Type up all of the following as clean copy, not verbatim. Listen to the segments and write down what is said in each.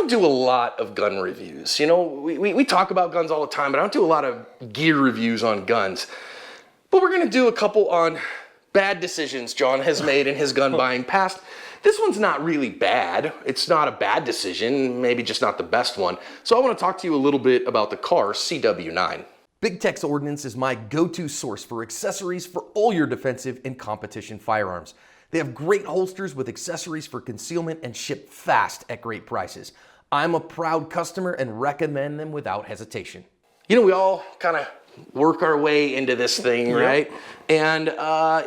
don't do a lot of gun reviews. You know, we talk about guns all the time, but I don't do a lot of gear reviews on guns. But we're going to do a couple on bad decisions John has made in his gun buying past. This one's not really bad. It's not a bad decision, maybe just not the best one. So I want to talk to you a little bit about the Kahr CW9. Big Tech's Ordnance is my go-to source for accessories for all your defensive and competition firearms. They have great holsters with accessories for concealment and ship fast at great prices. I'm a proud customer and recommend them without hesitation. You know, we all kind of work our way into this thing, right? And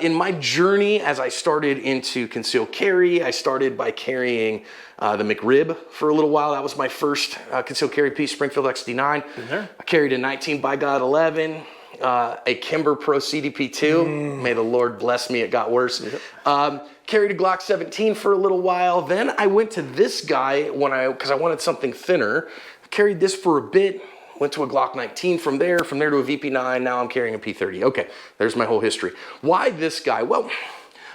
in my journey, as I started into concealed carry, I started by carrying the McRib for a little while. That was my first concealed carry piece, Springfield XD9. I carried a 19 by God 11. A Kimber Pro CDP2. May the Lord bless me, it got worse. Carried a Glock 17 for a little while. Then I went to this guy because I wanted something thinner. Carried this for a bit. Went to a Glock 19 from there to a VP9. Now I'm carrying a P30. Okay, there's my whole history. Why this guy? Well,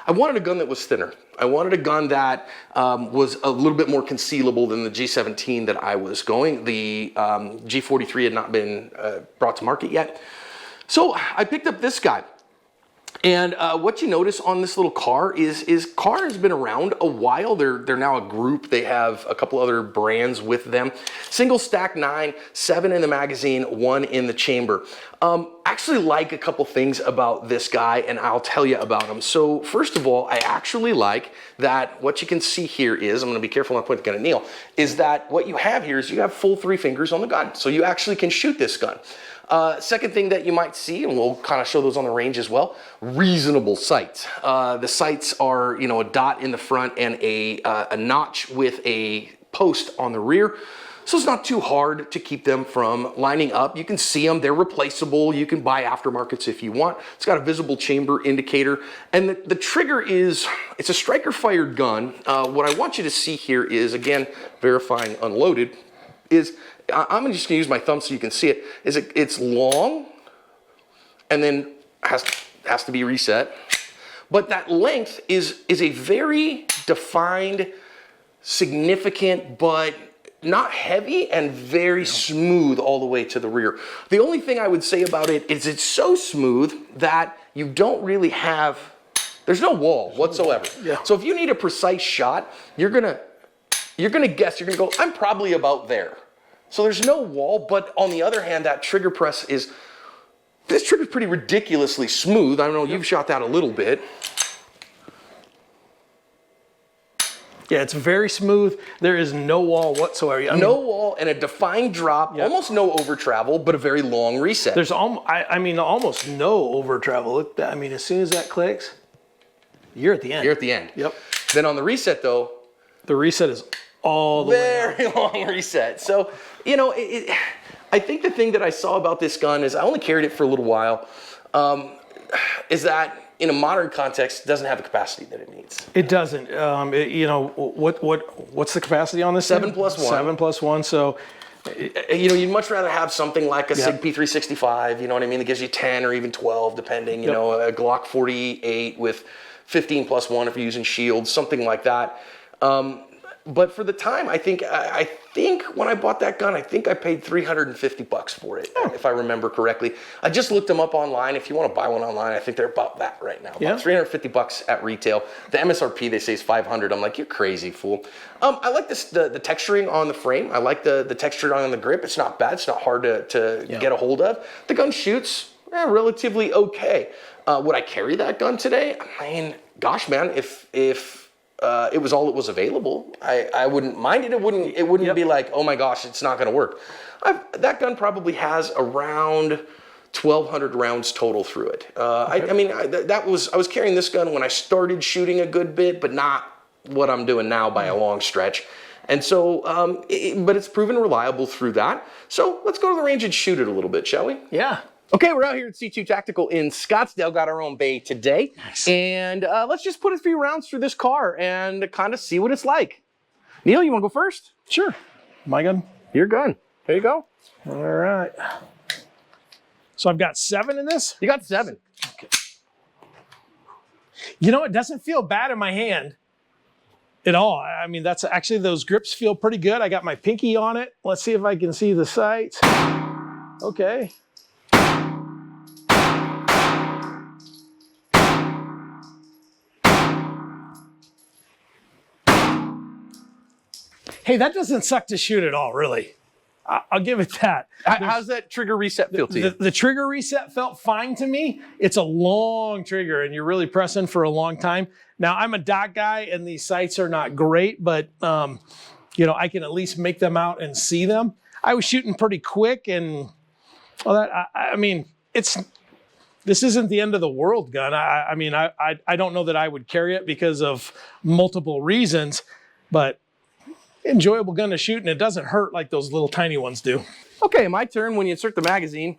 I wanted a gun that was thinner. I wanted a gun that was a little bit more concealable than the G17 that I was going. The G43 had not been brought to market yet. So I picked up this guy. And what you notice on this little Kahr is Kahr has been around a while. They're now a group. They have a couple other brands with them. Single stack 9, 7 in the magazine, 1 in the chamber. Actually like a couple things about this guy, and I'll tell you about him. So first of all, I actually like that what you can see here is, I'm gonna be careful not to point the gun at Neil, is that what you have here is you have full 3 fingers on the gun. So you actually can shoot this gun. Second thing that you might see, and we'll kind of show those on the range as well, reasonable sights. The sights are, you know, a dot in the front and a notch with a post on the rear. So it's not too hard to keep them from lining up. You can see them, they're replaceable. You can buy aftermarkets if you want. It's got a visible chamber indicator. And the trigger it's a striker fired gun. What I want you to see here is, again, verifying unloaded, I'm just gonna use my thumb so you can see it, it's long and then has to be reset. But that length is a very defined, significant, but not heavy and very smooth all the way to the rear. The only thing I would say about it is it's so smooth that you don't really there's no wall whatsoever. So if you need a precise shot, you're gonna guess, you're gonna go, I'm probably about there. So there's no wall, but on the other hand, that trigger press this trigger's pretty ridiculously smooth. I don't know, you've shot that a little bit. Yeah, it's very smooth. There is no wall whatsoever. No wall and a defined drop, almost no over travel, but a very long reset. There's almost no over travel. I mean, as soon as that clicks, you're at the end. You're at the end. Yep. Then on the reset though, the reset is all the way up. Very long reset. So, you know, I think the thing that I saw about this gun is I only carried it for a little while, is that in a modern context, it doesn't have the capacity that it needs. It doesn't. You know, what's the capacity on this? 7 plus 1. 7 plus 1. So, you know, you'd much rather have something like a SIG P365, you know what I mean, that gives you 10 or even 12, depending, you know, a Glock 48 with 15 plus 1 if you're using shields, something like that. But for the time, I think when I bought that gun, I think I paid $350 for it, if I remember correctly. I just looked them up online. If you want to buy one online, I think they're about that right now. About $350 at retail. The MSRP they say is $500. I'm like, you're crazy, fool. I like the texturing on the frame. I like the texture on the grip. It's not bad. It's not hard to get a hold of. The gun shoots relatively okay. Would I carry that gun today? I mean, gosh, man, if it was all that was available, I wouldn't mind it. It wouldn't be like, oh my gosh, it's not going to work. That gun probably has around 1,200 rounds total through it. I mean, I was carrying this gun when I started shooting a good bit, but not what I'm doing now by a long stretch. And so, but it's proven reliable through that. So let's go to the range and shoot it a little bit, shall we? Yeah. Okay, we're out here at C2 Tactical in Scottsdale, got our own bay today. Nice. And let's just put a few rounds through this Kahr and kind of see what it's like. Neil, you want to go first? Sure. My gun? Your gun. There you go. All right. So I've got 7 in this? You got 7. Okay. You know, it doesn't feel bad in my hand. at all. I mean, that's actually, those grips feel pretty good. I got my pinky on it. Let's see if I can see the sights. Okay. Hey, that doesn't suck to shoot at all, really. I'll give it that. How's that trigger reset feel to you? The trigger reset felt fine to me. It's a long trigger, and you're really pressing for a long time. Now, I'm a dot guy, and these sights are not great, but you know, I can at least make them out and see them. I was shooting pretty quick, and well, I mean, this isn't the end of the world gun. I mean, I don't know that I would carry it because of multiple reasons, but enjoyable gun to shoot, and it doesn't hurt like those little tiny ones do. Okay, my turn. When you insert the magazine,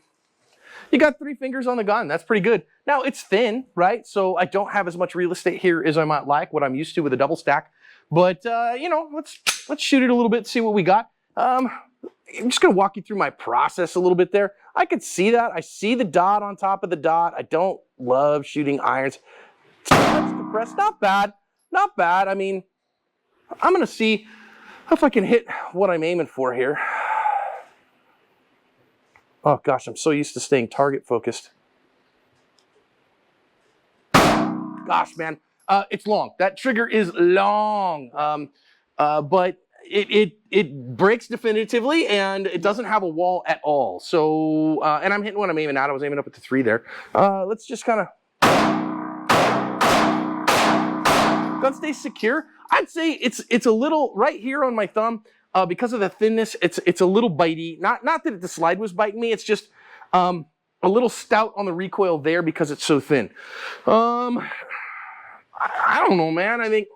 you got 3 fingers on the gun. That's pretty good. Now, it's thin, right? So I don't have as much real estate here as I might like, what I'm used to with a double stack. But, you know, let's shoot it a little bit, see what we got. I'm just going to walk you through my process a little bit there. I could see that. I see the dot on top of the dot. I don't love shooting irons. It's compressed. Not bad. Not bad. I mean, I'm going to see if I can hit what I'm aiming for here. Oh gosh, I'm so used to staying target focused. Gosh, man, it's long. That trigger is long, but it breaks definitively, and it doesn't have a wall at all. So, and I'm hitting what I'm aiming at. I was aiming up at the 3 there. Let's just kind of. Gun stays secure. I'd say it's a little right here on my thumb because of the thinness. It's a little bitey. Not that the slide was biting me. It's just a little stout on the recoil there because it's so thin. I don't know, man. I think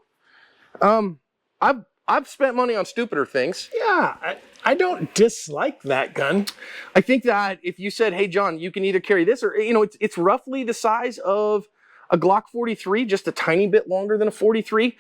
I've spent money on stupider things. Yeah, I don't dislike that gun. I think that if you said, "Hey, John, you can either carry this or you know, it's roughly the size of a Glock 43, just a tiny bit longer than a 43.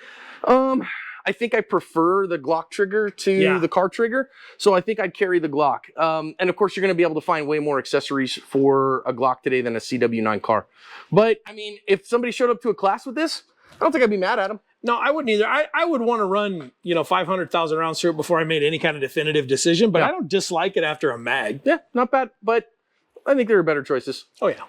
I think I prefer the Glock trigger to the Kahr trigger, so I think I'd carry the Glock. And of course, you're going to be able to find way more accessories for a Glock today than a CW9 Kahr. But I mean, if somebody showed up to a class with this, I don't think I'd be mad at them. No, I wouldn't either. I would want to run, you know, 500,000 rounds through it before I made any kind of definitive decision, but I don't dislike it after a mag. Yeah, not bad, but I think there are better choices. Oh, yeah.